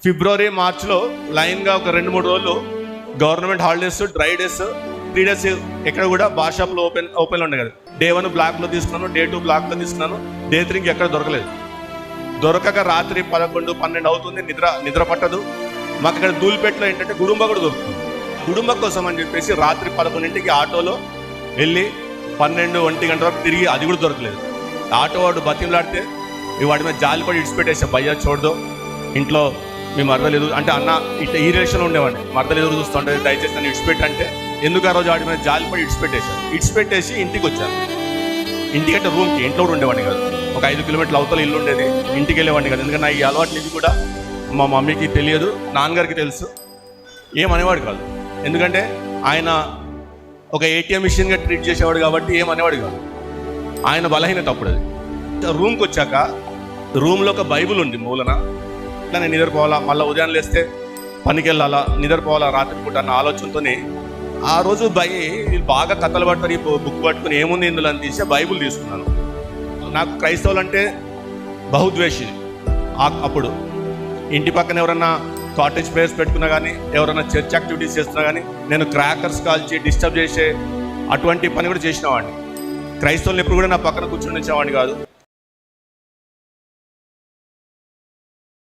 ఫిబ్రవరి మార్చ్లో లైన్గా ఒక 2-3 రోజులు government holidays, dry days, 3 days ఎక్కడ కూడా బార్ షాప్లో ఓపెన్లో ఉండే కదా. డే 1 బ్లాక్లో తీసుకున్నాను, డే 2 బ్లాక్లో తీసుకున్నాను, డే 3 ఎక్కడ దొరకలేదు. దొరకక రాత్రి 11-12 అవుతుంది, నిద్ర పట్టదు. మాకు ఇక్కడ ధూళిపేటలో ఏంటంటే గుడుంబ కూడా దొరుకుతుంది. గుడుంబ కోసం అని చెప్పేసి రాత్రి 11ంటికి ఆటోలో వెళ్ళి 12-1 గంట వరకు తిరిగి, అది కూడా దొరకలేదు. ఆటో వాడు బతిమలాడితే వాడి మీద జాలిపడి ఇడిచిపెట్టేసా, భయ్యా చూడదు ఇంట్లో మీ మరదలేదు అంటే, అన్న ఇట్లా ఈ రిలేషన్లో ఉండేవాడిని, మరదలు ఎదురు చూస్తుంటే దయచేసి నన్ను ఇడిచిపెట్టంటే ఎందుకు ఆ రోజు వాడి మీద జాలిపడి ఇడిచిపెట్టేసి ఇంటికి వచ్చాను. ఇంటికంటే రూమ్కి, ఇంట్లో కూడా ఉండేవాడిని కాదు. ఒక 5 కిలోమీటర్ల అవతల ఇల్లు ఉండేది, ఇంటికి వెళ్ళేవాడిని కాదు. ఎందుకంటే నాకు ఈ అలవాటు ఇది కూడా మా మమ్మీకి తెలియదు, నాన్నగారికి తెలుసు, ఏమనేవాడు కాదు. ఎందుకంటే ఆయన ఒక ATM మిషన్గా ట్రీట్ చేసేవాడు కాబట్టి ఏమనేవాడు కాదు. ఆయన బలహీనత అప్పుడు అది. రూమ్కి వచ్చాక రూమ్లో ఒక బైబుల్ ఉంది మూలన. ఇట్లా నేను నిద్రపోవాలా, మళ్ళీ ఉదయం లేస్తే పనికి వెళ్ళాలా, నిద్రపోవాలా రాత్రి పూట అన్న ఆలోచనతోనే ఆ రోజు బాగా కథలు పడతారు, ఈ బుక్ పట్టుకుని ఏముంది ఇందులో అని తీసి బైబుల్ తీసుకున్నాను. నాకు క్రైస్తవులు అంటే బహుద్వేషి. అప్పుడు ఇంటి పక్కన ఎవరన్నా కాటేజ్ ప్రేయర్స్ పెట్టుకున్నా కానీ, ఎవరైనా చర్చ్ యాక్టివిటీస్ చేస్తున్నా కానీ నేను క్రాకర్స్ కాల్చి డిస్టర్బ్ చేసే అటువంటి పని కూడా చేసినవాడిని. క్రైస్తవులు ఎప్పుడు కూడా నా పక్కన కూర్చొని వచ్చేవాడిని కాదు.